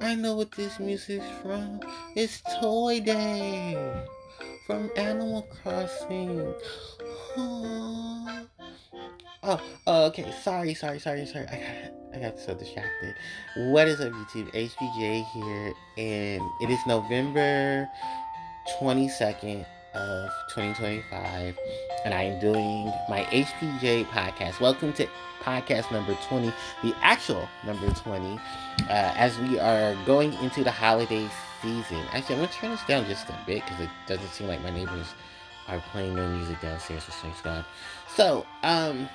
I know what this music's from. It's Toy Day from Animal Crossing. Aww. Oh, okay. Sorry. I got so distracted. What is up, YouTube? HPJ here, and it is November 22nd of 2025, and I am doing my HPJ podcast. Welcome to podcast number 20, the actual number 20, as we are going into the holiday season. Actually, I'm going to turn this down just a bit because it doesn't seem like my neighbors are playing their music downstairs, for thanks God. So, I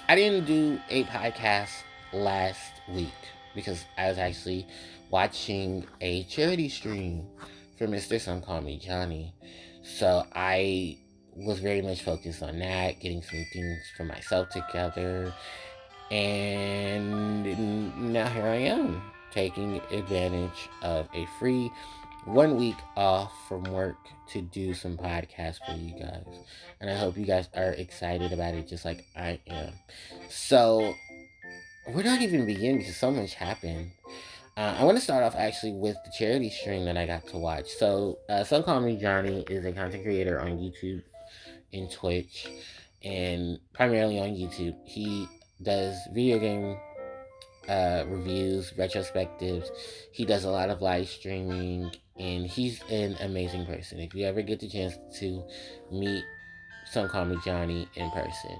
didn't do a podcast last week because I was actually watching a charity stream for Mr. Some Call Me Johnny. So I was very much focused on that, getting some things for myself together. And now here I am, taking advantage of a free 1 week off from work to do some podcasts for you guys. And I hope you guys are excited about it just like I am. So, we're not even beginning because so much happened. I want to start off actually with the charity stream that I got to watch. So, Some Call Me Johnny is a content creator on YouTube and Twitch, and primarily on YouTube. He does video game reviews, retrospectives. He does a lot of live streaming, and he's an amazing person. If you ever get the chance to meet Some Call Me Johnny in person,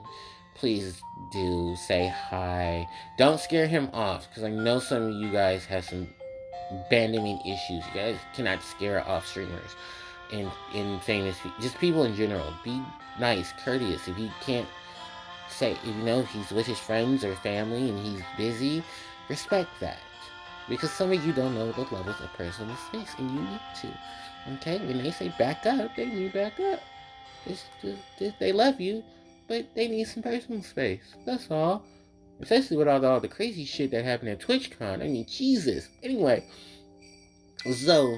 please do say hi. Don't scare him off, because I know some of you guys have some banding issues. You guys cannot scare off streamers and famous, just people in general. Be nice, courteous. If you can't say, you know, he's with his friends or family and he's busy, respect that. Because some of you don't know the levels of personal space, and you need to. Okay? When they say back up, they mean back up. They love you, but they need some personal space. That's all. Especially with all the crazy shit that happened at TwitchCon. I mean, Jesus. Anyway, so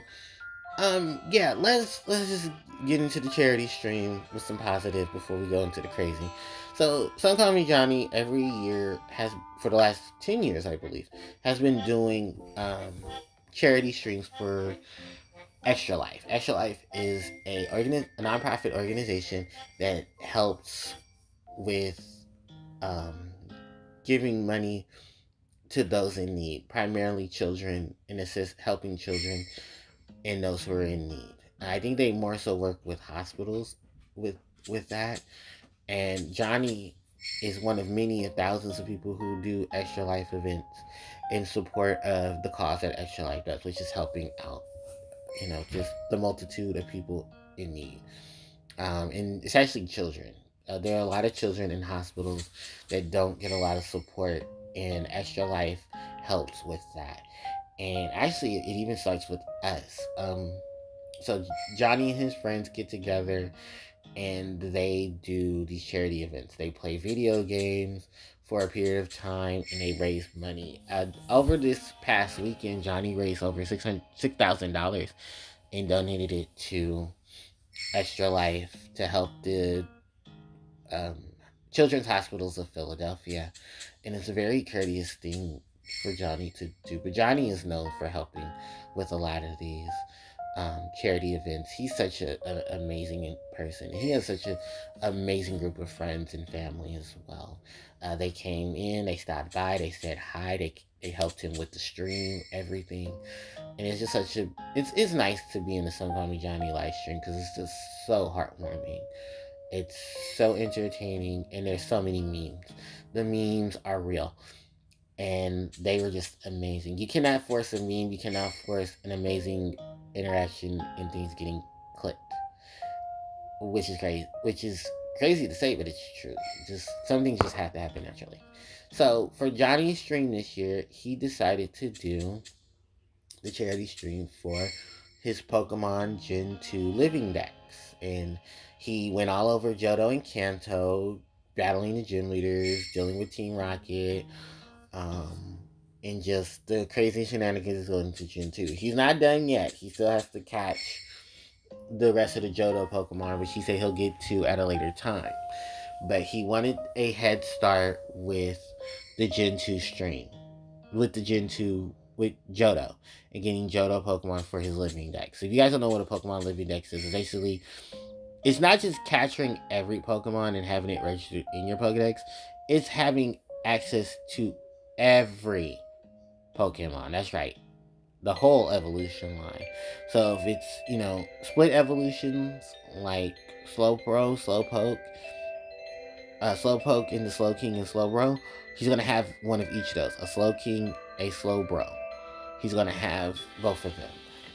yeah, let's just get into the charity stream with some positive before we go into the crazy. So, Some Call Me Johnny every year has, for the last 10 years, I believe, has been doing charity streams for Extra Life. Extra Life is a nonprofit organization that helps with um, giving money to those in need, primarily children, and assist helping children and those who are in need. I think they more so work with hospitals with with that. And Johnny is one of many thousands of people who do Extra Life events in support of the cause that Extra Life does, which is helping out, just the multitude of people in need. And it's actually children. There are a lot of children in hospitals that don't get a lot of support, and Extra Life helps with that. And actually, it even starts with us. So Johnny and his friends get together and they do these charity events. They play video games for a period of time and they raise money. Over this past weekend, Johnny raised over $6,000 and donated it to Extra Life to help the um, Children's Hospitals of Philadelphia. And it's a very courteous thing for Johnny to do. But Johnny is known for helping with a lot of these charity events. He's such an amazing person. He has such an amazing group of friends and family as well. They came in, they stopped by, they said hi, they helped him with the stream, everything. And it's just it's nice to be in the Some Call Me Johnny live stream because it's just so heartwarming. It's so entertaining, and there's so many memes. The memes are real, and they were just amazing. You cannot force a meme. You cannot force an amazing interaction and things getting clicked, which is crazy. Which is crazy to say, but it's true. Just some things just have to happen naturally. So for Johnny's stream this year, he decided to do the charity stream for his Pokemon Gen 2 living decks. And he went all over Johto and Kanto, battling the gym leaders, dealing with Team Rocket, um, and just the crazy shenanigans going to Gen 2. He's not done yet. He still has to catch the rest of the Johto Pokemon, which he said he'll get to at a later time. But he wanted a head start with the Gen 2 stream. With the Gen 2 with Johto and getting Johto Pokemon for his living dex. So if you guys don't know what a Pokemon living dex is, basically it's not just capturing every Pokemon and having it registered in your Pokedex. It's having access to every Pokemon. That's right. The whole evolution line. So if it's, split evolutions like Slowbro, Slowpoke and the Slowking and Slowbro, he's going to have one of each of those. A Slowking, a Slowbro. He's going to have both of them.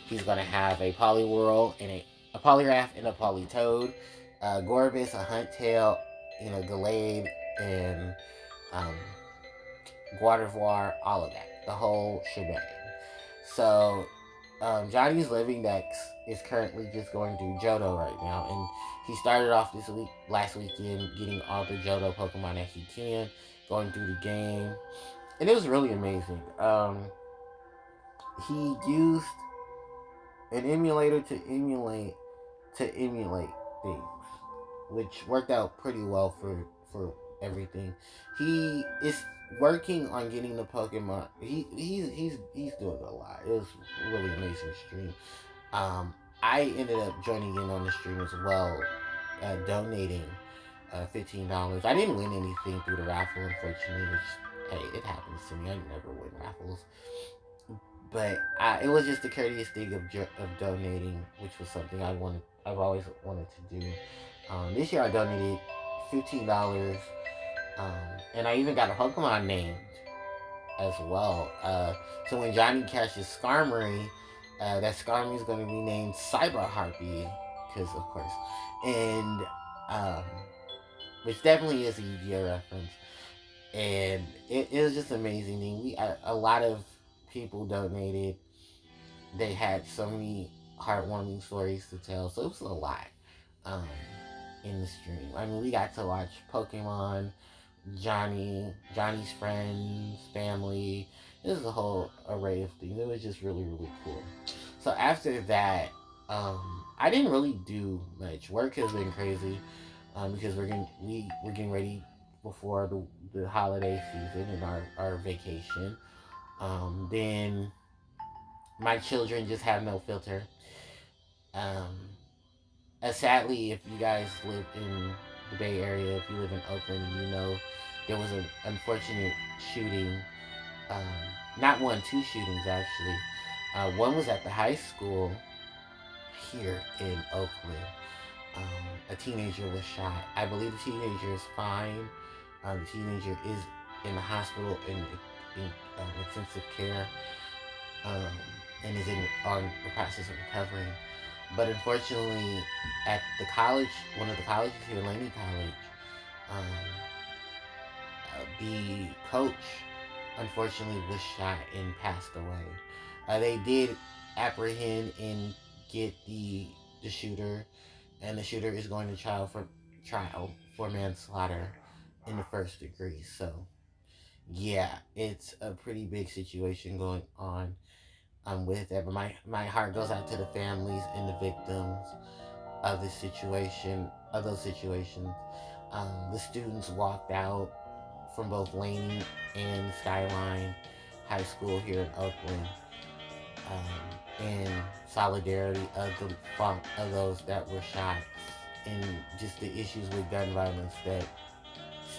He's going to have a Poliwhirl and a Poliwrath and a Politoed, Gorbis, a Huntail, Gallade, and Gardevoir, all of that. The whole shebang. So, Johnny's living dex is currently just going through Johto right now, and he started off last weekend, getting all the Johto Pokemon that he can, going through the game, and it was really amazing. He used an emulator to emulate things, which worked out pretty well for everything. He is working on getting the Pokemon. He's doing a lot. It was a really amazing stream. I ended up joining in on the stream as well, donating $15. I didn't win anything through the raffle, unfortunately, which, hey, it happens to me. I never win raffles. But it was just a courteous thing of donating, which was something I've always wanted to do. This year I donated $15, and I even got a Pokemon named as well. So when Johnny catches Skarmory, that Skarmory is going to be named Cyber Harpie, because of course, and which definitely is a Yu-Gi-Oh reference, and it was just an amazing thing. A lot of people donated. They had so many heartwarming stories to tell, so it was a lot in the stream. I mean, we got to watch Pokemon, Johnny's friends, family. It was a whole array of things. It was just really, really cool. So after that, I didn't really do much. Work has been crazy because we're getting ready before the holiday season and our vacation. Then my children just have no filter. Sadly, if you guys live in the Bay Area, if you live in Oakland, there was an unfortunate shooting. Not one, two shootings actually. One was at the high school here in Oakland. A teenager was shot. I believe the teenager is fine. The teenager is in the hospital in intensive care, and is on the process of recovering. But unfortunately, at the college, one of the colleges here, Laney College, the coach unfortunately was shot and passed away. They did apprehend and get the shooter, and the shooter is going to trial for manslaughter in the first degree. So yeah, it's a pretty big situation going on with that. But my heart goes out to the families and the victims of those situations. The students walked out from both Laney and Skyline High School here in Oakland in solidarity of those that were shot, and just the issues with gun violence that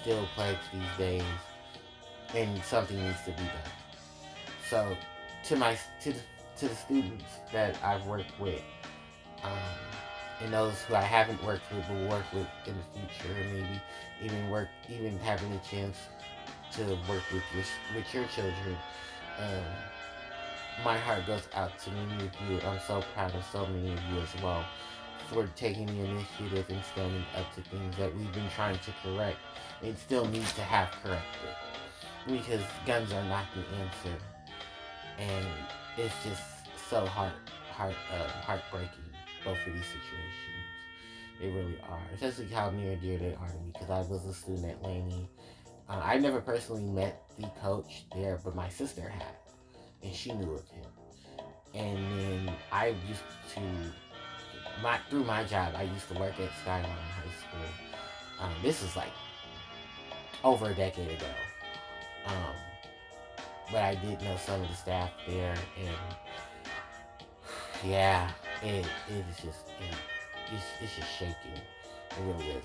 still plagues these days, and something needs to be done. So to the students that I've worked with, and those who I haven't worked with but will work with in the future, and maybe even having a chance to work with your children, my heart goes out to many of you. I'm so proud of so many of you as well for taking the initiative and standing up to things that we've been trying to correct and still need to have corrected, because guns are not the answer, and it's just so heartbreaking, both of these situations. They really are, especially how near and dear they are to me, because I was a student at Laney. I never personally met the coach there, but my sister had, and she knew of him. And then I used to, through my job, I used to work at Skyline High School. This is like over a decade ago. but I did know some of the staff there, and yeah, it's just shaking. It really is.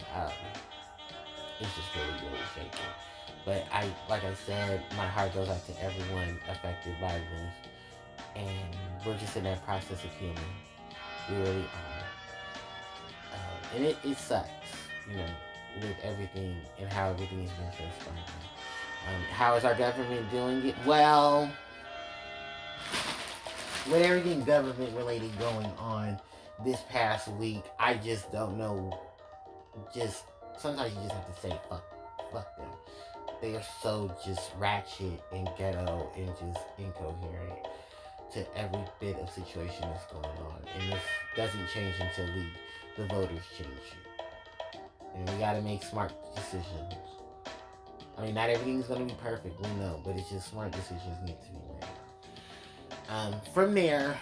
It's just really shaking. But like I said, my heart goes out to everyone affected by this, and we're just in that process of healing. We really are. And it sucks, you know, with everything and how everything has been transpiring. How is our government doing it? Well, with everything government related going on this past week, I just don't know. Just sometimes you just have to say fuck them. They are so just ratchet and ghetto and just incoherent to every bit of situation that's going on, and this doesn't change until the voters change it. And we gotta make smart decisions. I mean, not everything's gonna be perfect, we know, but it's just smart decisions need to be made. From there,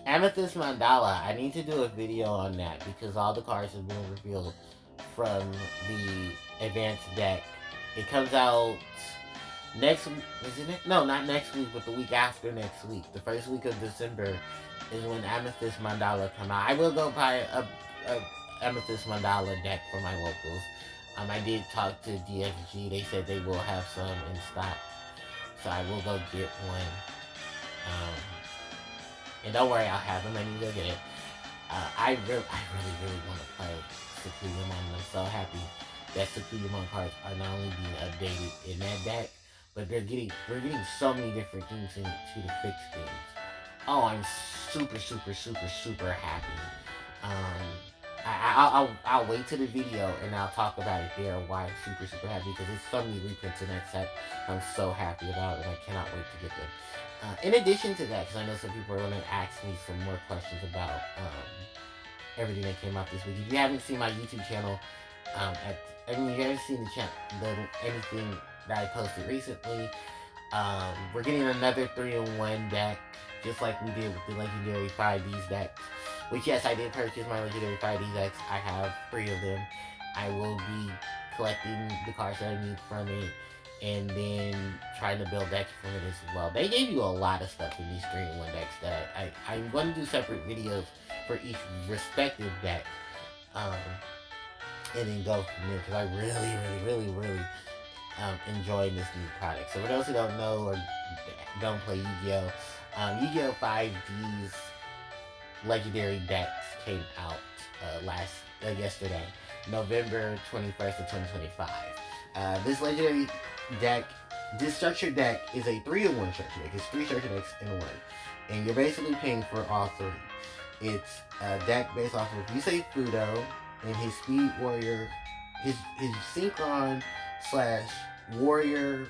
Amethyst Mandala, I need to do a video on that because all the cards have been revealed from the advanced deck. It comes out next week, isn't it? No, not next week, but the week after next week. The first week of December is when Amethyst Mandala come out. I will go buy a Amethyst Mandala deck for my locals. I did talk to DFG. They said they will have some in stock, so I will go get one. And don't worry, I'll have them. I need to go get it. I really want to play Sakuyamon. I'm so happy that Sakuyamon cards are not only being updated in that deck, but we're getting so many different things into the fixed things. Oh, I'm super happy. I'll wait to the video and I'll talk about it there. Why I'm super happy, because there's so many reprints in that set I'm so happy about, and I cannot wait to get them. In addition to that, because I know some people are going to ask me some more questions about everything that came out this week. If you haven't seen my YouTube channel, if you haven't seen anything that I posted recently, we're getting another 3-in-1 deck, just like we did with the Legendary 5Ds decks. Which, yes, I did purchase my Legendary 5D decks. I have 3 of them. I will be collecting the cards that I need from it, and then trying to build decks from it as well. They gave you a lot of stuff in these 3-in-1 decks that I'm going to do separate videos for each respective deck, and then go from there, because I really enjoying this new product. So for those who don't know or don't play Yu-Gi-Oh! Yu-Gi-Oh! 5D's Legendary decks came out yesterday, November 21st of 2025. This Legendary deck, this structured deck is a 3-in-1 structure deck. It's 3 structure decks in one, and you're basically paying for all 3. It's a deck based off of Yusei Fudo and his Speed Warrior, his Synchron / Warrior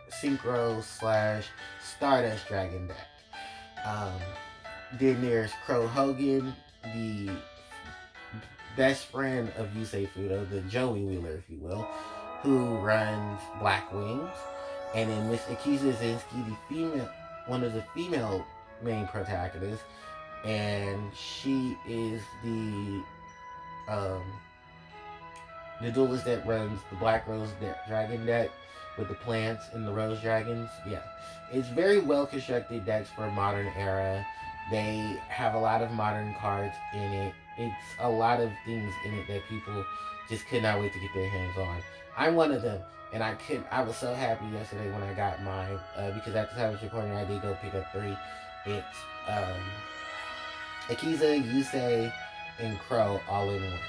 Synchro / Stardust Dragon deck. Then there's Crow Hogan, the best friend of Yusei Fudo, the Joey Wheeler, if you will, who runs Black Wings. And then Miss Akiza Zinski, one of the female main protagonists, and she is the duelist that runs the Black Rose Dragon deck with the plants and the Rose Dragons. Yeah, it's very well constructed decks for a modern era. They have a lot of modern cards in it. It's a lot of things in it that people just could not wait to get their hands on. I'm one of them, and I was so happy yesterday when I got mine, because at the time of recording, I did go pick up 3. It's Akiza, Yusei, and Crow all in one.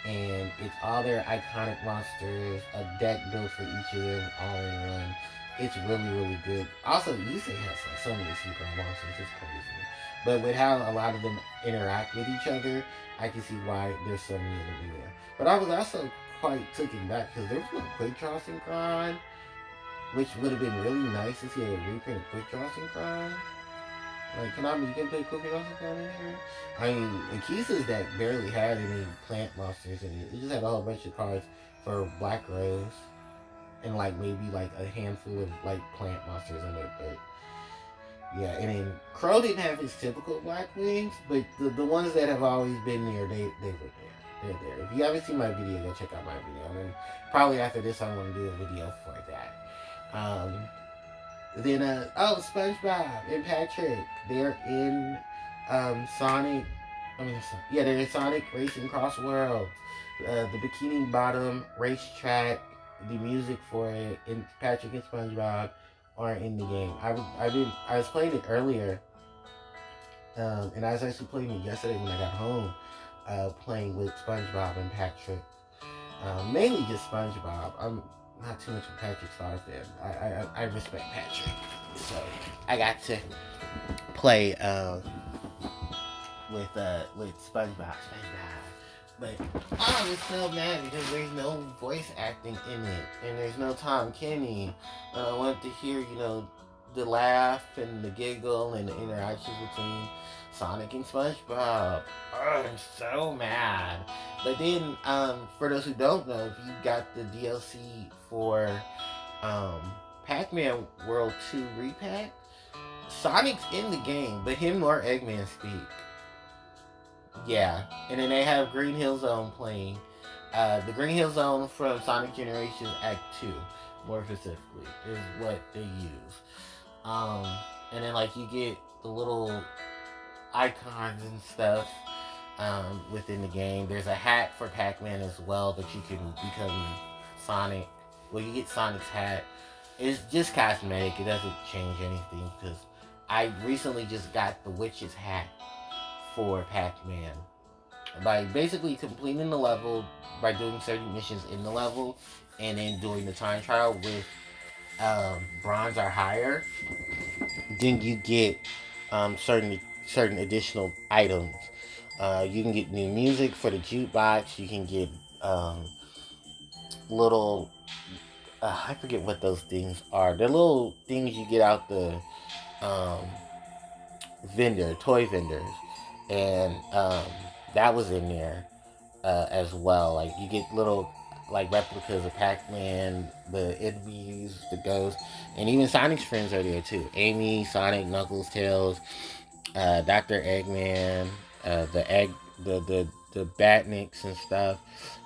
And it's all their iconic monsters, a deck built for each of them all in one. It's really good. Also, Yusei has so many secret monsters, it's crazy. But with how a lot of them interact with each other, I can see why there's so many of them in there. But I was also quite taken back because there was no Quick Draw Synchron, which would have been really nice to see a reprint of Quick Draw Synchron. Like, Konami, you can play Quick Draw Synchron in here? I mean, Akisa's deck barely had any plant monsters in it. It just had a whole bunch of cards for Black Rose, and like maybe like a handful of like plant monsters in it. But yeah, and then Crow didn't have his typical Black Wings, but the ones that have always been there, they were there. they're there. If you haven't seen my video, go check out my video. And then probably after this, I'm going to do a video for that. SpongeBob and Patrick, they're in Sonic. They're in Sonic Racing Cross World. The Bikini Bottom racetrack, the music for it, and Patrick and SpongeBob are in the game. I was playing it earlier, and I was actually playing it yesterday when I got home, playing with SpongeBob and Patrick. Mainly just SpongeBob. I'm not too much of a Patrick Star fan. I respect Patrick, so I got to play with SpongeBob. But I was so mad because there's no voice acting in it, and there's no Tom Kenny. And I wanted to hear, the laugh and the giggle and the interactions between Sonic and SpongeBob. Oh, I'm so mad. But then, for those who don't know, if you got the DLC for Pac-Man World 2 Repack, Sonic's in the game, but him nor Eggman speak. Yeah, and then they have Green Hill Zone playing. The Green Hill Zone from Sonic Generations Act 2, more specifically, is what they use. And then, you get the little icons and stuff within the game. There's a hat for Pac-Man as well that you can become Sonic. Well, you get Sonic's hat. It's just cosmetic. It doesn't change anything, because I recently just got the Witch's hat for Pac-Man. By basically completing the level, by doing certain missions in the level, and then doing the time trial with bronze or higher, then you get certain additional items. You can get new music for the jukebox. You can get little I forget what those things are. They're little things you get out the toy vendors, and that was in there as well. You get little replicas of Pac-Man, the enemies, the ghosts, and even Sonic's friends are there too. Amy, Sonic, Knuckles, Tails, Dr. Eggman, the Batniks and stuff.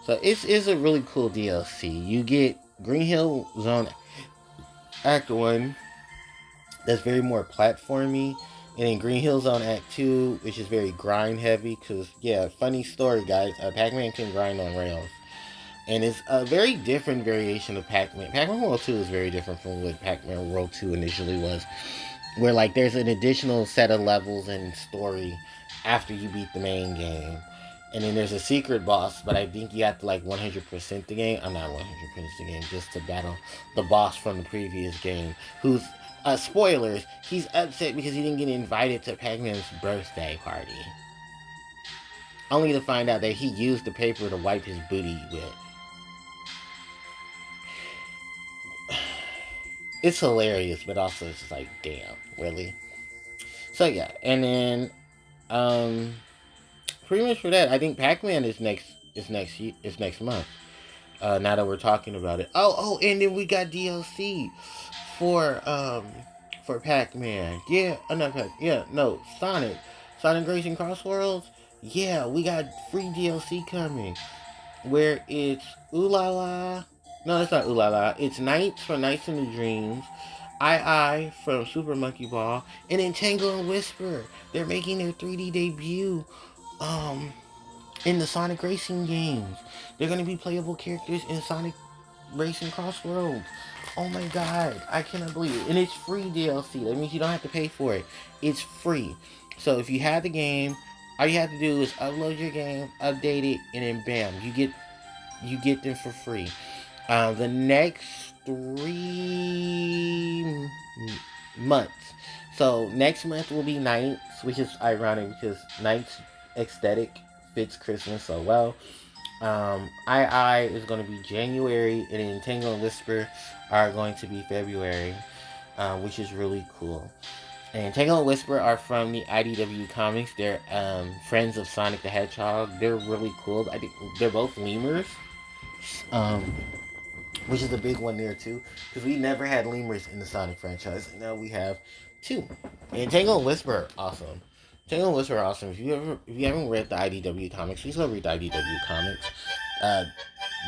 So it's a really cool DLC. You get Green Hill Zone Act 1, that's very more platformy. And then Green Hill Zone Act 2, which is very grind heavy. Because, funny story, guys. Pac-Man can grind on rails. And it's a very different variation of Pac-Man. Pac-Man World 2 is very different from what Pac-Man World 2 initially was. Where, there's an additional set of levels and story after you beat the main game. And then there's a secret boss, but I think you have to 100% the game. I'm not 100% the game, just to battle the boss from the previous game, who's, spoilers, he's upset because he didn't get invited to Pac-Man's birthday party. Only to find out that he used the paper to wipe his booty with. It's hilarious, but also it's just damn, really? So yeah, and then, pretty much for that, I think Pac-Man is next month. Now that we're talking about it. Oh, and then we got DLC for Pac-Man. Sonic Racing Cross Worlds. Yeah, we got free DLC coming, where it's Ooh La La. No, it's not Ooh La La. It's Nights from Nights in the Dreams. I from Super Monkey Ball, and then Tangle and Whisper. They're making their 3D debut in the Sonic Racing games. They're going to be playable characters in Sonic Racing Cross Worlds. Oh my god, I cannot believe it. And it's free DLC. That means you don't have to pay for it. It's free. So if you have the game, all you have to do is upload your game, update it, and then bam, you get them for free. The next 3 months. So next month will be Nights, which is ironic because Nights aesthetic fits Christmas so well. I is going to be January, and then Tangle and Whisper are going to be February, which is really cool. And Tangle and Whisper are from the IDW comics. They're friends of Sonic the Hedgehog. They're really cool. I think they're both lemurs, which is a big one there too, because we never had lemurs in the Sonic franchise, and now we have 2. And Tangle and Whisper are awesome. Tangle and Whisper are awesome. If you haven't read the IDW comics, please go read the IDW comics. Uh,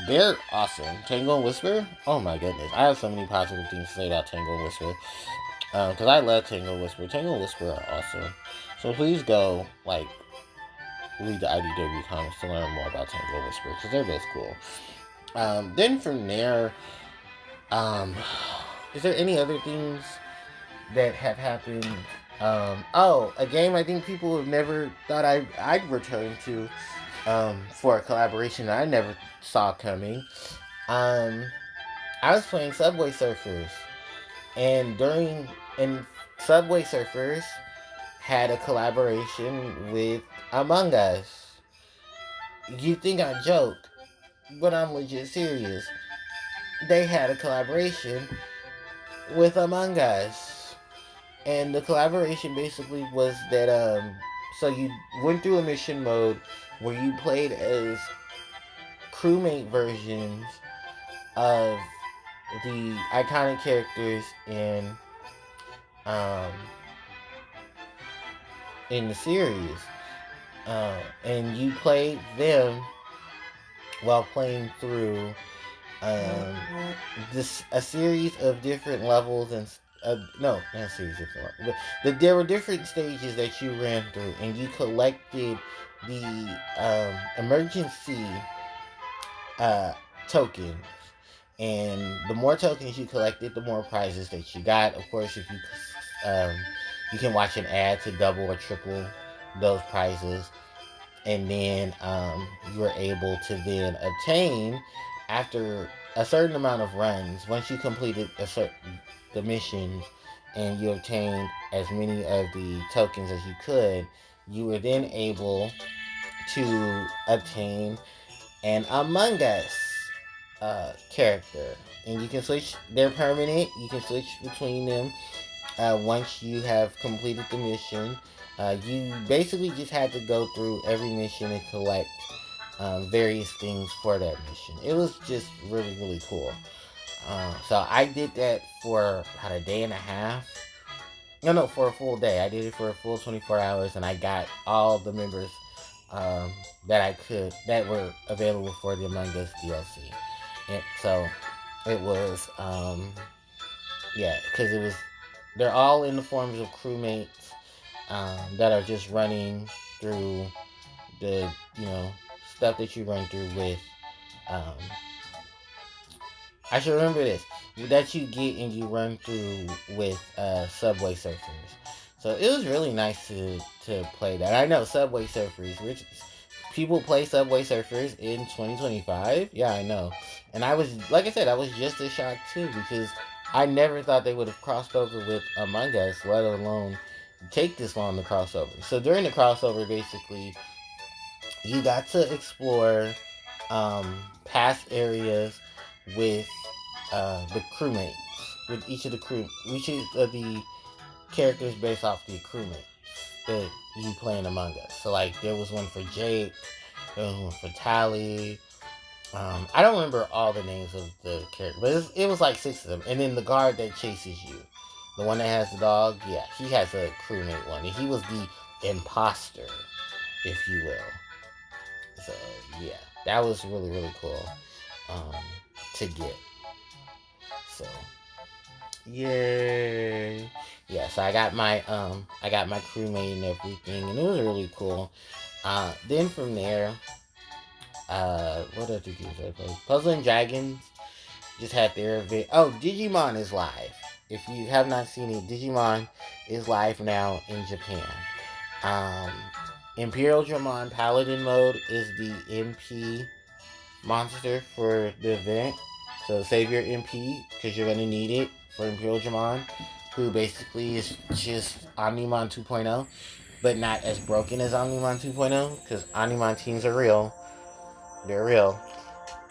they're awesome. Tangle and Whisper. Oh my goodness, I have so many positive things to say about Tangle and Whisper. Because I love Tangle and Whisper. Tangle and Whisper are awesome. So please go read the IDW comics to learn more about Tangle and Whisper because they're both cool. Then from there, is there any other things that have happened? A game I think people have never thought I'd return to for a collaboration that I never saw coming. Um, I was playing Subway Surfers, and Subway Surfers had a collaboration with Among Us. You think I joke, but I'm legit serious. They had a collaboration with Among Us. And the collaboration basically was that so you went through a mission mode where you played as crewmate versions of the iconic characters um in the series. And you played them while playing through this a series of different levels and no, not a series of different levels, but there were different stages that you ran through, and you collected the emergency uh, tokens. And the more tokens you collected, the more prizes that you got. Of course, if you can watch an ad to double or triple those prizes, and then you were able to then obtain after a certain amount of runs. Once you completed the missions and you obtained as many of the tokens as you could, you were then able to obtain an Among Us character, and you can switch. They're permanent. You can switch between them once you have completed the mission. You basically just had to go through every mission and collect various things for that mission. It was just really, really cool. So I did that for about a day and a half. No, for a full day. I did it for a full 24 hours, and I got all the members that were available for the Among Us DLC. And so it was, because they're all in the forms of crewmates that are just running through the, stuff that you run through with, um, I should remember this, that you get and you run through with Subway Surfers. So it was really nice to play that. I know Subway Surfers, which people play Subway Surfers in 2025. Yeah, I know. And I was, like I said, I was just as shocked too, because I never thought they would have crossed over with Among Us, let alone take this long to cross over. So during the crossover, basically, you got to explore past areas with the crewmates, with each of the characters based off the crewmates that you playing Among Us. So like there was one for Jake, there was one for Tally. I don't remember all the names of the characters, but it was like 6 of them. And then the guard that chases you, the one that has the dog, yeah, he has a crewmate one, and he was the imposter, if you will. So yeah, that was really, really cool to get. So yay. Yeah, so I got my crewmate and everything, and it was really cool. Then from there, what other games I played? Puzzle and Dragons just had their event. Oh, Digimon is live. If you have not seen it, Digimon is live now in Japan. Um, Imperial Dramon Paladin mode is the MP monster for the event. So save your MP because you're going to need it for Imperial Dramon, who basically is just Omnimon 2.0, but not as broken as Omnimon 2.0 because Omnimon teams are real. They're real.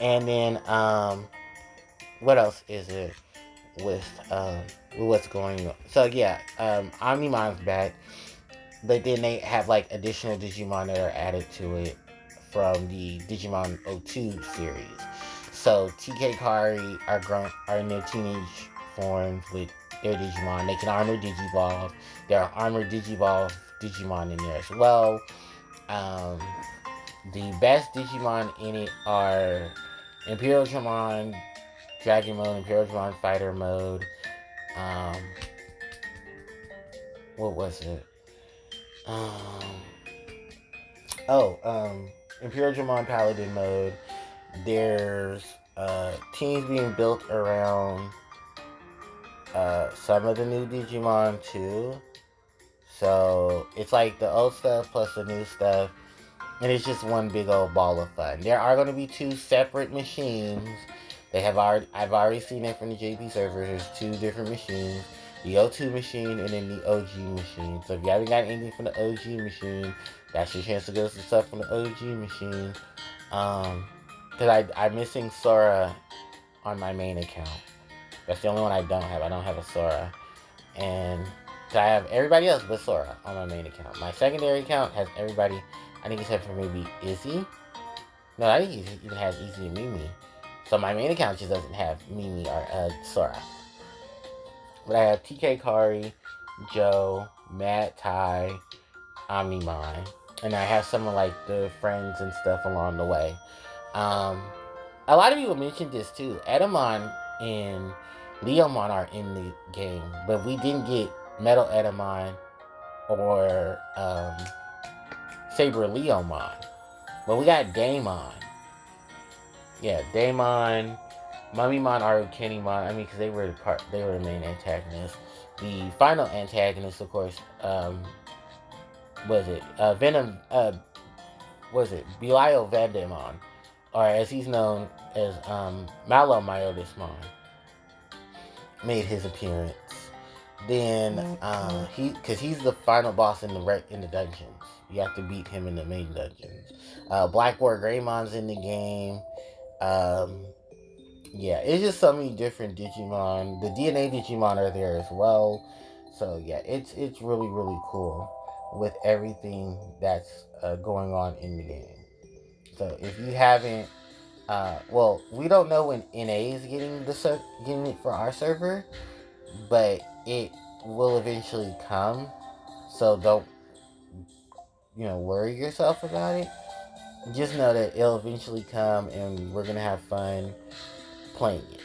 And then, what else is it with what's going on? So yeah, Omnimon's back, but then they have like additional Digimon that are added to it from the Digimon 02 series. So TK Kari are in their teenage forms with their Digimon. They can armor Digivolve. There are armored Digivolve Digimon in there as well. Um, the best Digimon in it are Imperial Dramon, Dragon Mode, Imperial Dramon Fighter Mode. Um, what was it? Um, Imperial Dramon Paladin Mode. There's teams being built around some of the new Digimon too. So it's like the old stuff plus the new stuff, and it's just one big old ball of fun. There are going to be two separate machines. I've already seen it from the JP server. There's two different machines: the O2 machine and then the OG machine. So if you haven't got anything from the OG machine, that's your chance to get some stuff from the OG machine. Because I'm missing Sora on my main account. That's the only one I don't have. I don't have a Sora. And so I have everybody else but Sora on my main account. My secondary account has everybody, I think except for maybe Izzy. No, I think he even has Izzy and Mimi. So my main account just doesn't have Mimi or Sora. But I have TK Kari, Joe, Matt, Ty, Omnimon. And I have some of like the friends and stuff along the way. A lot of people mentioned this too. Edamon and Leomon are in the game, but we didn't get Metal Edamon or Saber Leomon. But we got Daemon. Yeah, Daemon, Mummymon, Arukenimon. I mean, because they were the main antagonists. The final antagonist, of course, was it Venom? Was it Belial Vandemon, or as he's known as Malo Myodismon, made his appearance. Then he's the final boss in the dungeons. You have to beat him in the main dungeons. Blackboard Greymon's in the game. Yeah, it's just so many different Digimon. The DNA Digimon are there as well. So yeah, it's really really cool with everything that's going on in the game. So if you haven't, well, we don't know when NA is getting it for our server, but it will eventually come. So don't worry yourself about it. Just know that it'll eventually come, and we're gonna have fun playing it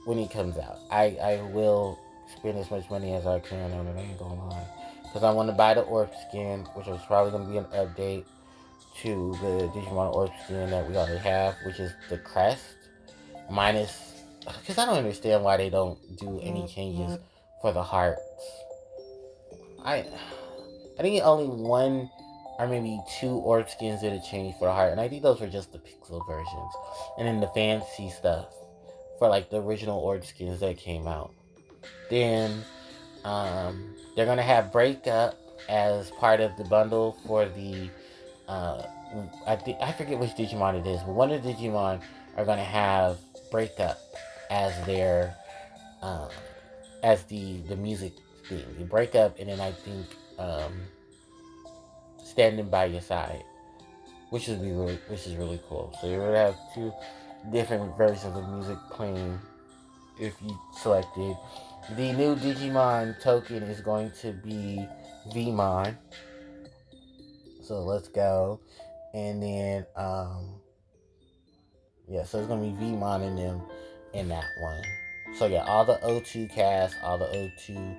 when it comes out. I will spend as much money as I can on it. I ain't gonna lie, because I want to buy the orb skin, which is probably gonna be an update to the Digimon orb skin that we already have, which is the crest minus. Because I don't understand why they don't do any changes for the hearts. I think only one or maybe two orb skins did a change for the heart, and I think those were just the pixel versions. And then the fancy stuff for like the original orb skins that came out. Then they're gonna have Breakup as part of the bundle for the I forget which Digimon it is, but one of the Digimon are gonna have Breakup as their as the music thing. You break up, and then I think Standing by Your Side, which is really cool. So you're gonna have two different versions of music playing if you selected. The new Digimon token is going to be Vmon. So let's go. And then so it's gonna be Vmon in them in that one. So yeah, all the O2 cast, all the O2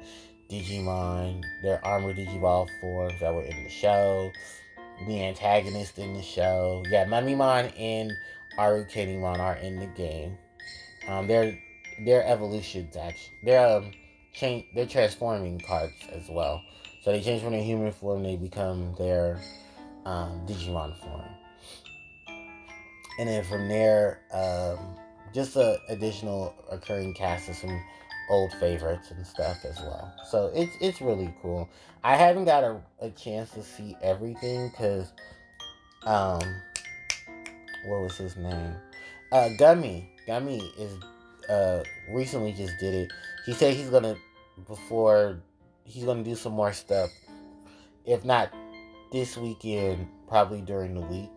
Digimon, their armored Digiball forms that were in the show, the antagonist in the show. Yeah, Mummymon and Arukenimon are in the game. Their evolutions actually. They're transforming cards as well. So they change from their human form, they become their Digimon form. And then from there, just a additional occurring cast of some old favorites and stuff as well. So it's really cool. I haven't got a chance to see everything because what was his name? Gummy is recently just did it. He said he's gonna do some more stuff. If not this weekend, probably during the week.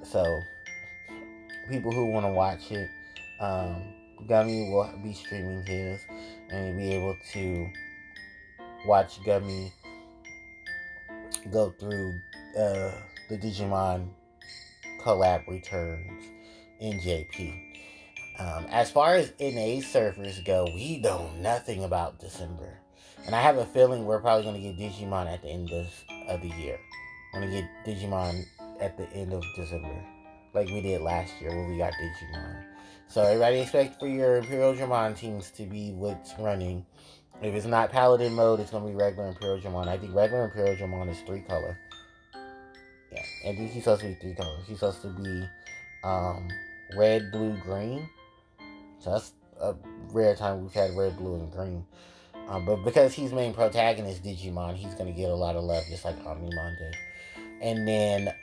So people who want to watch it, Gummy will be streaming his, and you'll be able to watch Gummy go through the Digimon collab returns in JP. As far as NA servers go, we know nothing about December. And I have a feeling we're probably going to get Digimon at the end of the year. We're going to get Digimon at the end of December. Like we did last year when we got Digimon. So everybody expect for your Imperial Dramon teams to be what's running. If it's not Paladin mode, it's going to be regular Imperial Dramon. I think regular Imperial Dramon is 3-color. Yeah, and he's supposed to be 3 colors. He's supposed to be red, blue, green. So that's a rare time we've had red, blue, and green. But because he's main protagonist Digimon, he's gonna get a lot of love, just like Omnimon did. And then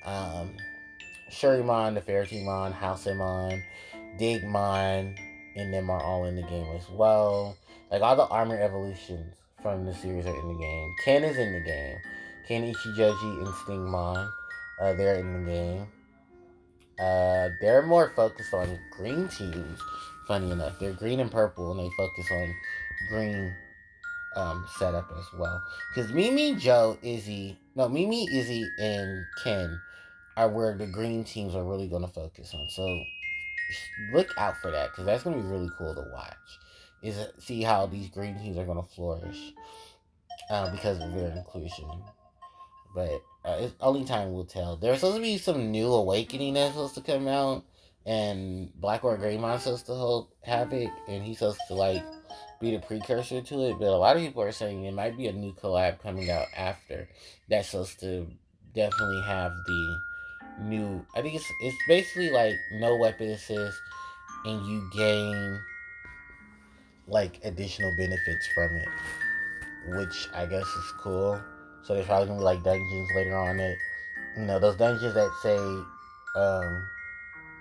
Shurimon, the Fairytimon, Housemon, Digmon, and them are all in the game as well. Like all the armor evolutions from the series are in the game. Ken is in the game. Ken, Ichijoji, and Stingmon, they're in the game. They're more focused on green teams. Funny enough, they're green and purple, and they focus on green setup as well. Because Mimi, Joe, Izzy, no, Mimi, Izzy, and Ken are where the green teams are really going to focus on. So look out for that, because that's going to be really cool to watch. Is see how these green teams are going to flourish because of their inclusion. But it's only time will tell. There's supposed to be some new awakening that's supposed to come out, and Black or Greymon's supposed to hold Havoc, and he's supposed to like be the precursor to it. But a lot of people are saying it might be a new collab coming out after that's supposed to definitely have the new. I think it's basically like no weapon assist, and you gain like additional benefits from it, which I guess is cool. So there's probably gonna be like dungeons later on that, those dungeons that say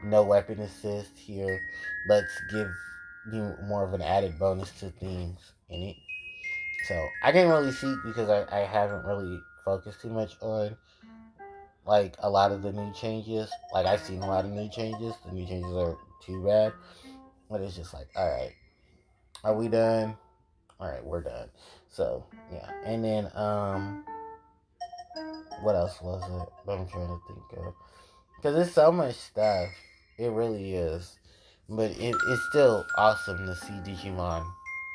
no weapon assist here. Let's give you more of an added bonus to things in it. So I can't really see because I haven't really focused too much on like a lot of the new changes. Like I've seen a lot of new changes. The new changes are too bad, but it's just like, all right, are we done? All right, we're done. So yeah, and then what else was it that I'm trying to think of? Because there's so much stuff. It really is. But it's still awesome to see Digimon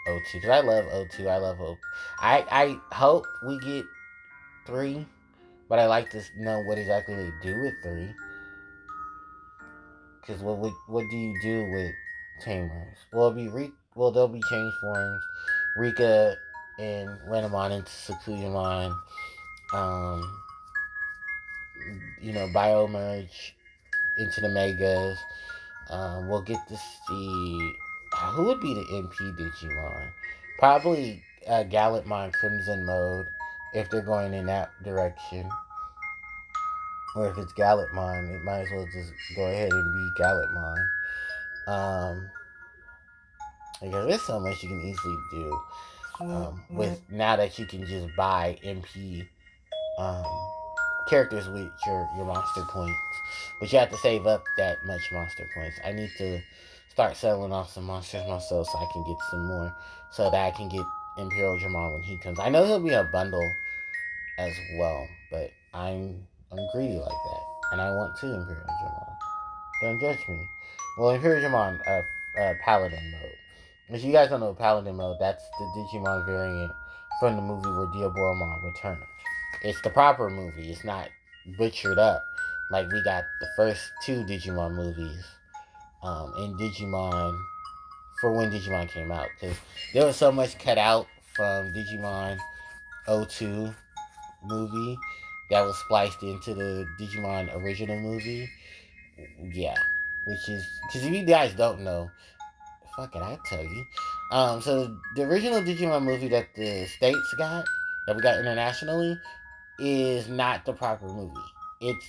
O2. Because I love O2. I love O. I hope we get 3. But I like to know what exactly they do with 3. Because what do you do with Tamers? Well, they'll be changed forms. Rika and Renamon into Sakuyamon. Um, Biomerge into the Megas. We'll get to see who would be the MP Digimon. Probably Gallantmon Crimson mode if they're going in that direction. Or if it's Gallantmon, it might as well just go ahead and be Gallantmon. Because there's so much you can easily do with now that you can just buy MP um, characters with your monster points, but you have to save up that much monster points. I need to start selling off some monsters myself so I can get some more, so that I can get Imperial Dramon when he comes. I know he'll be a bundle as well, but I'm greedy like that, and I want 2 Imperial Dramon. Don't judge me. Well, Imperial Dramon, Paladin mode. If you guys don't know Paladin mode, that's the Digimon variant from the movie where Diaboromon returned. It's the proper movie. It's not butchered up like we got the first 2 Digimon movies in Digimon for when Digimon came out. Because there was so much cut out from Digimon O2 movie that was spliced into the Digimon original movie. Yeah. Which is, because if you guys don't know, fuck it, I tell you. So the original Digimon movie that the States got, that we got internationally, is not the proper movie. It's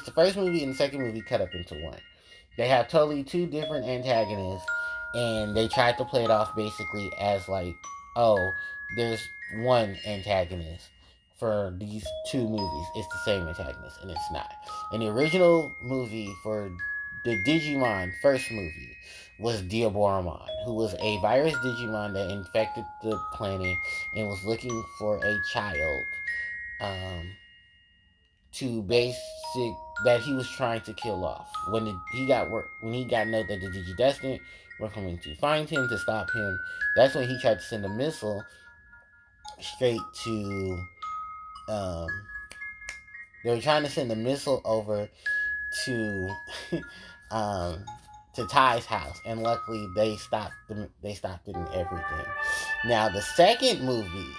the first movie and the second movie cut up into one. They have totally 2 different antagonists, and they tried to play it off basically as like, oh, there's one antagonist for these 2 movies. It's the same antagonist, and it's not. And the original movie for the Digimon first movie was Diaboromon, who was a virus Digimon that infected the planet and was looking for a child um, to basic that he was trying to kill off. When he got note that the Digidestined were coming to find him to stop him, that's when he tried to send a missile straight to. Um, they were trying to send a missile over to um, to Ty's house, and luckily they stopped them. They stopped it and everything. Now the second movie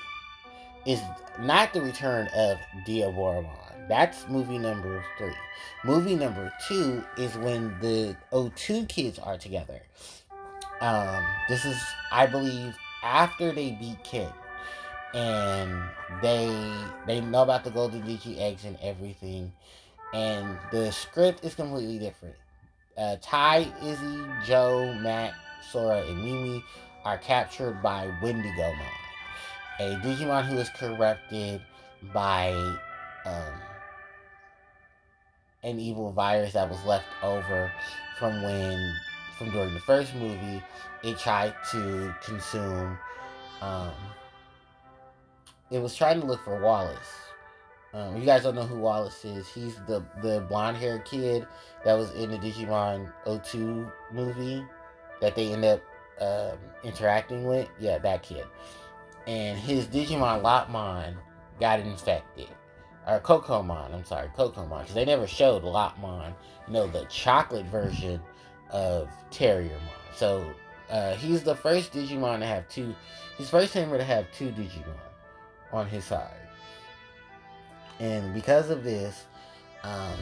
is not the return of Diaboromon. That's movie number 3. Movie number 2 is when the O2 kids are together. This is, I believe, after they beat Ken, and they know about the golden Digi eggs and everything, and the script is completely different. Ty, Izzy, Joe, Matt, Sora, and Mimi are captured by Wendigomon, a Digimon who is corrupted by um, an evil virus that was left over from from during the first movie. It tried to consume. Um, it was trying to look for Wallace. You guys don't know who Wallace is. He's the blonde haired kid that was in the Digimon O2 movie that they end up interacting with. Yeah, that kid. And his Digimon Lopmon got infected. Or Kokomon, I'm sorry, Kokomon. Because they never showed Lopmon, the chocolate version of Terriermon. So he's the first Digimon to have two. He's first tamer to have two Digimon on his side. And because of this, um,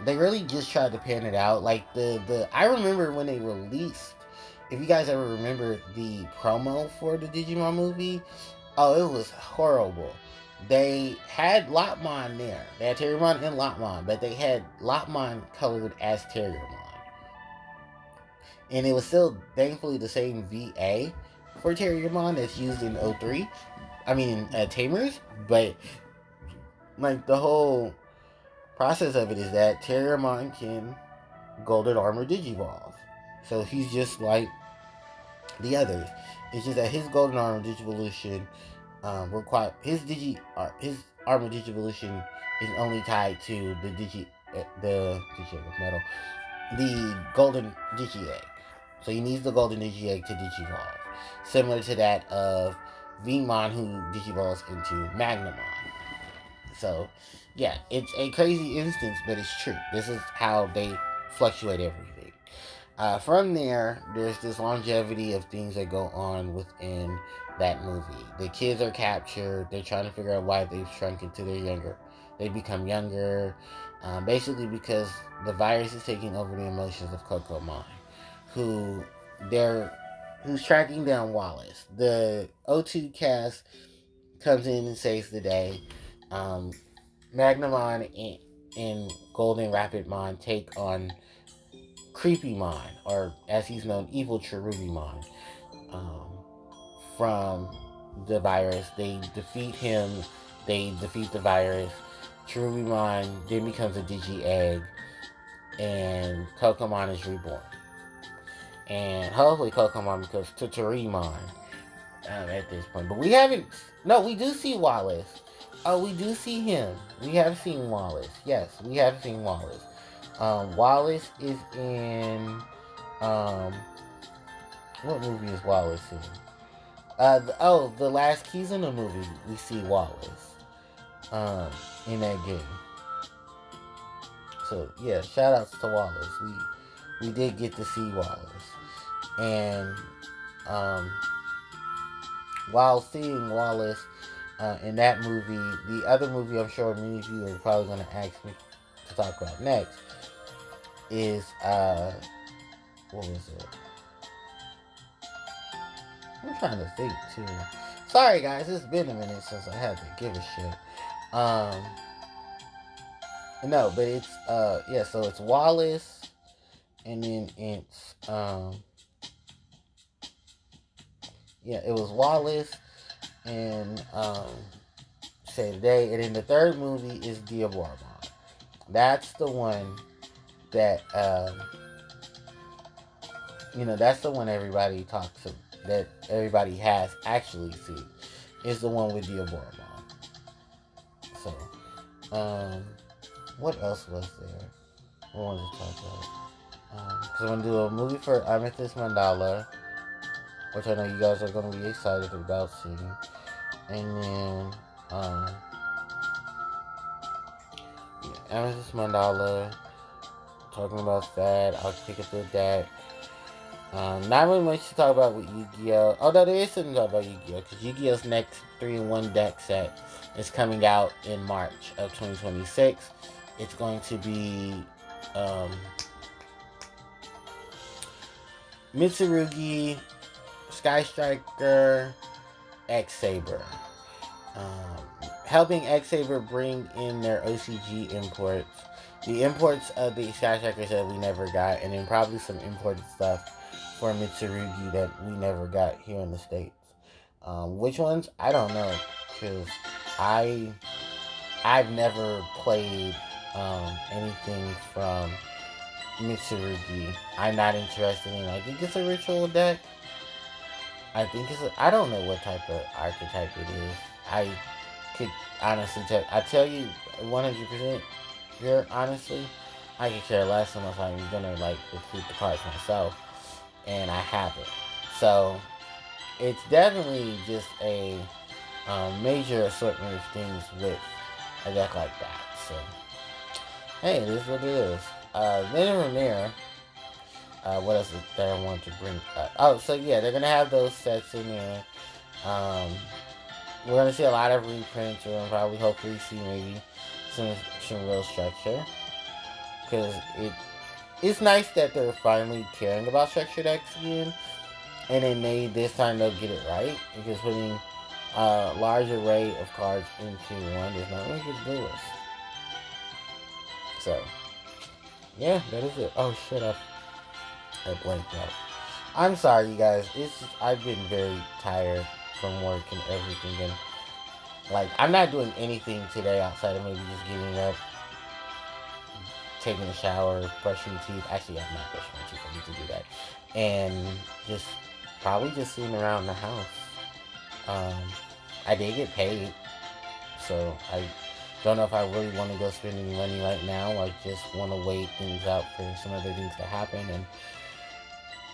they really just tried to pan it out. Like I remember when they released, if you guys ever remember the promo for the Digimon movie, oh, it was horrible. They had Lopmon there. They had Terriermon and Lopmon, but they had Lopmon colored as Terriermon. And it was still, thankfully, the same VA for Terriermon that's used in O3. I mean, Tamers. But, like, the whole process of it is that Terriermon can Golden Armor Digivolve. So he's just like the others. It's just that his Golden Armor Digivolution require his Armor Digivolution is only tied to the metal, the Golden Digi Egg. So he needs the Golden Digi Egg to Digivolve, similar to that of Vmon, who Digivolves into Magnamon. So, yeah, it's a crazy instance, but it's true. This is how they fluctuate everything. From there, there's this longevity of things that go on within that movie. The kids are captured. They're trying to figure out why they've shrunk into their younger. They become younger, basically because the virus is taking over the emotions of Kokomon, who's tracking down Wallace. The O2 cast comes in and saves the day. Magnamon and Golden Rapidmon take on Creepymon, or as he's known, Evil Cherubimon, from the virus. They defeat him. They defeat the virus. Cherubimon then becomes a Digi Egg, and Kokomon is reborn. And hopefully Kokomon becomes Tutorimon at this point. But we haven't. No, we do see Wallace. Oh, we do see him. We have seen Wallace. Yes, we have seen Wallace. Wallace is in. What movie is Wallace in? The last Kizuna movie. We see Wallace. In that game. So yeah, shout outs to Wallace. We did get to see Wallace, and while seeing Wallace in that movie, the other movie I'm sure many of you are probably going to ask me to talk about next is what was it? I'm trying to think too. Sorry guys, it's been a minute since I had to give a shit. No, but it's yeah, so it's Wallace, and then it's yeah, it was Wallace and Say Today, and then the third movie is Diaboromon. That's the one that that's the one everybody talks to, that everybody has actually seen, is the one with Diaboromon. So, what else was there? I wanted to talk about. Because I'm going to do a movie for Amethyst Mandala, which I know you guys are going to be excited about seeing. And then, Amethyst Mandala, talking about that. I'll pick up the deck. Not really much to talk about with Yu-Gi-Oh! Although there is something to talk about Yu-Gi-Oh! Because Yu-Gi-Oh's next 3-in-1 deck set is coming out in March of 2026. It's going to be Mitsurugi, Sky Striker, X-Saber. Helping X-Saber bring in their OCG imports. The imports of the Sky Strikers that we never got, and then probably some imported stuff for Mitsurugi that we never got here in the States. Which ones? I don't know, because I've never played anything from Mitsurugi. I'm not interested in. I think it's a ritual deck. I don't know what type of archetype it is. I could honestly tell you 100% here, honestly, I could care less unless I'm gonna recruit the cards myself, and I haven't. So it's definitely just a major assortment of things with a deck like that. So hey, it is what it is. Then in Ramir, what else is there I want to bring up? Oh, so yeah, they're gonna have those sets in there. We're gonna see a lot of reprints. We're gonna probably hopefully see maybe some real structure, because it's nice that they're finally caring about structure decks again, and this time they'll get it right, because putting a large array of cards into one is not really good to do with. So yeah, that is it. Oh shit, I blanked out. I'm sorry, you guys. I've been very tired from work and everything, and I'm not doing anything today outside of maybe just getting up, taking a shower, brushing teeth. Actually, I'm not brushing my teeth. I need to do that, and probably just sitting around the house. I did get paid, so I don't know if I really want to go spend any money right now. I just want to wait things out for some other things to happen and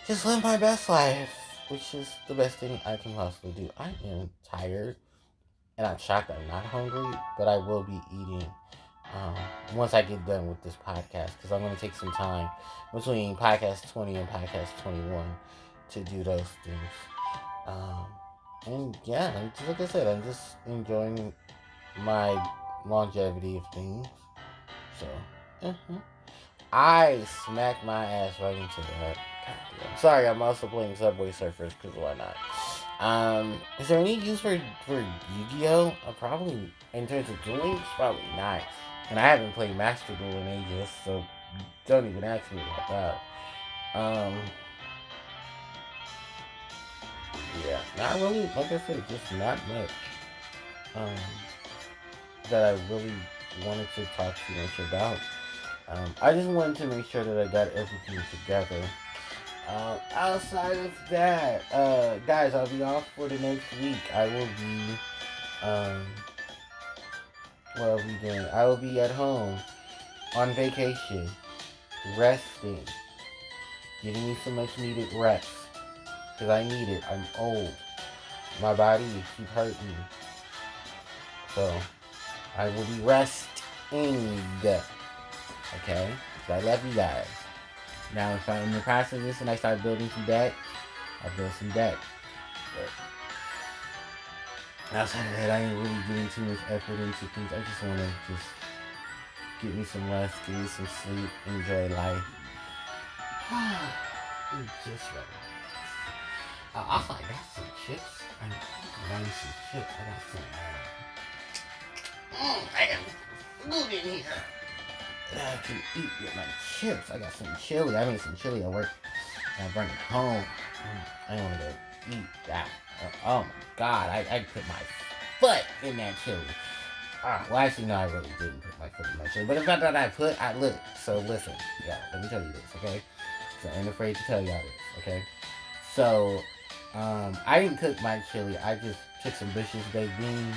just live my best life, which is the best thing I can possibly do. I am tired, and I'm shocked I'm not hungry, but I will be eating once I get done with this podcast, because I'm going to take some time between podcast 20 and podcast 21 to do those things. And yeah, like I said, I'm just enjoying my longevity of things. So, I smacked my ass right into that. Goddamn. Sorry, I'm also playing Subway Surfers, because why not? Is there any use for Yu-Gi-Oh? Probably, in terms of dueling, it's probably not. And I haven't played Master Duel in ages, so don't even ask me about that. Yeah, not really, like I said, just not much. That I really wanted to talk too much about. I just wanted to make sure that I got everything together. Outside of that, guys, I'll be off for the next week. I will be, what I'll be doing? I will be at home, on vacation, resting, getting me some much needed rest, because I need it. I'm old. My body keeps hurting. So, I will be resting. Okay? So I love you guys. Now, if I'm in the process of this and I start building some deck, I'll build some deck. But outside of that, I ain't really getting too much effort into things. I just want to get me some rest, get me some sleep, enjoy life. Just relax. Also, I got some chips. I got some chips. I got food in here that I can eat with my chips. I got some chili. I made some chili at work, and I brought it home. I want to go eat that. Oh my god, I put my foot in that chili. Well, actually, no, I really didn't put my foot in my chili. But it's not that I look. So listen, yeah, let me tell you this, okay? So I ain't afraid to tell y'all this, okay? So, I didn't cook my chili. I just took some Bush's baked beans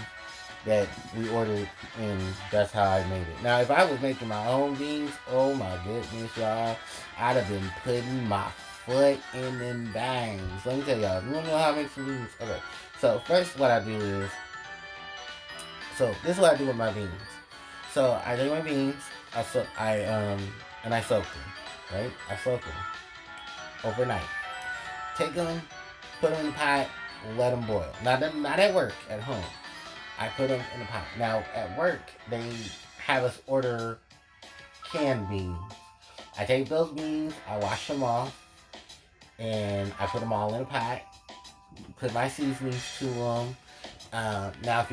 that we ordered, and that's how I made it. Now, if I was making my own beans, oh my goodness, y'all, I'd have been putting my foot in them bangs. Let me tell y'all, you wanna know how I make some beans? Okay, so first what I do is, so this is what I do with my beans. So I take my beans, and I soak them, right? I soak them overnight. Take them, put them in the pot, let them boil. Not at work, at home. I put them in the pot. Now, at work, they have us order canned beans. I take those beans, I wash them off, and I put them all in a pot. Put my seasonings to them. Now,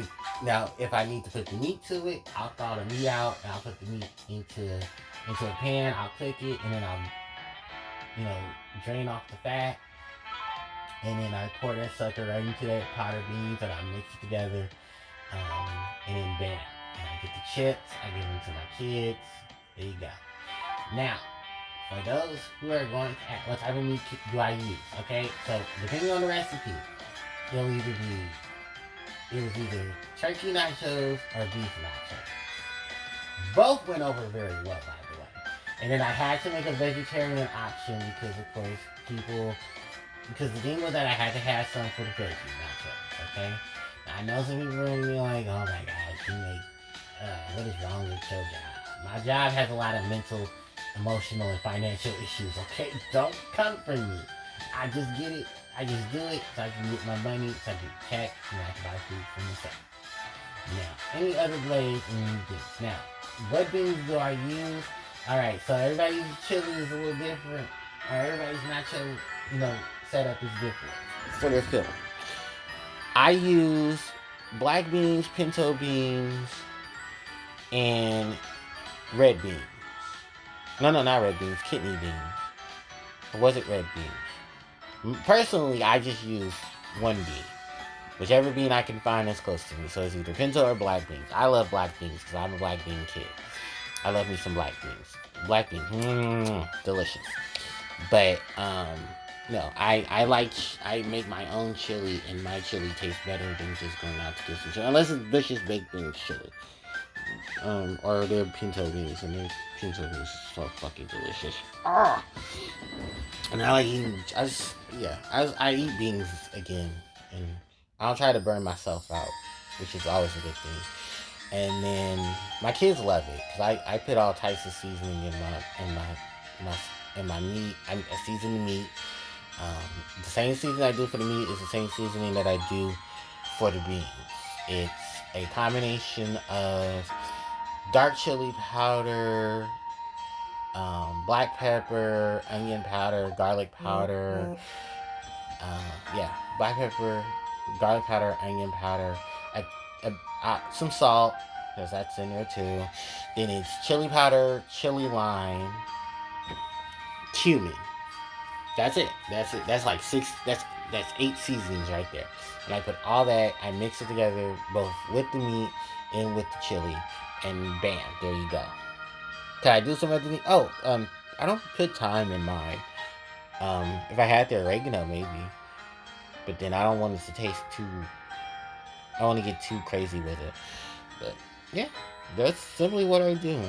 if I need to put the meat to it, I'll thaw the meat out, and I'll put the meat into a pan. I'll cook it, and then I'll drain off the fat, and then I pour that sucker right into that pot of beans, and I mix it together, and then bam. And I get the chips, I give them to my kids. There you go. Now, for those who are going to ask, what type of meat do I use? Okay, so depending on the recipe, it was either turkey nachos or beef nachos. Both went over very well, by the way. And then I had to make a vegetarian option because, of course, because the thing was that I had to have some for the veggie nachos, okay? Now, I know some people are going to be like, oh my gosh, what is wrong with your job? My job has a lot of mental, emotional, and financial issues, okay? Don't come for me. I just get it. I just do it so I can get my money, so I can check, and I can buy food for myself. Now, any other blades and things. Now, what beans do I use? Alright, so everybody's chili is a little different. Or everybody's nacho, setup is different for their filling. I use black beans, pinto beans, and red beans. No, not red beans, kidney beans. Or was it red beans? Personally, I just use one bean. Whichever bean I can find that's close to me. So it's either pinto or black beans. I love black beans because I'm a black bean kid. I love me some black beans. Black beans, delicious. But, no, I make my own chili, and my chili tastes better than just going out to get some chili. Unless it's Bush's Baked Beans chili. Or they're pinto beans, and their pinto beans is so fucking delicious. And I like eating, I eat beans again, and I'll try to burn myself out, which is always a good thing. And then my kids love it because I put all types of seasoning in my meat. I season the meat. The same seasoning I do for the meat is the same seasoning that I do for the beans. It's a combination of dark chili powder, black pepper, onion powder, garlic powder. Black pepper, garlic powder, onion powder, some salt, because that's in there too. Then it's chili powder, chili lime, cumin. That's it. That's like that's 8 seasonings right there. And I put all that, I mix it together, both with the meat and with the chili, and bam, there you go. Can I do some other things? I don't put thyme in mine. If I had the oregano, maybe. But then I don't want it to taste I don't want to get too crazy with it. But yeah, that's simply what I do.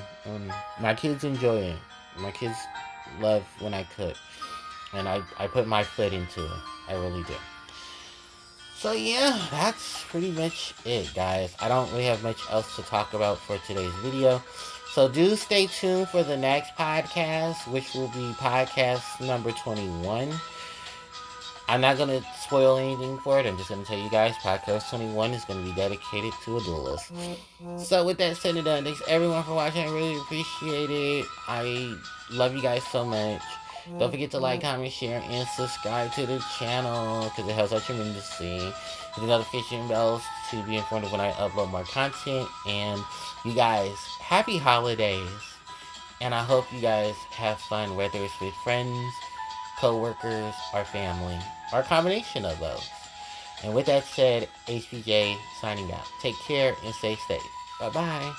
My kids enjoy it. My kids love when I cook. And I put my foot into it. I really do. So yeah, that's pretty much it, guys. I don't really have much else to talk about for today's video. So do stay tuned for the next podcast, which will be podcast number 21. I'm not going to spoil anything for it. I'm just going to tell you guys, podcast 21 is going to be dedicated to a duelist. So with that said and done, thanks everyone for watching. I really appreciate it. I love you guys so much. Don't forget to like, comment, share, and subscribe to the channel because it helps out tremendously. Hit the notification bells to be informed of when I upload more content. And you guys, happy holidays. And I hope you guys have fun, whether it's with friends, co-workers, or family, or a combination of those. And with that said, HPJ signing out. Take care and stay safe. Bye-bye.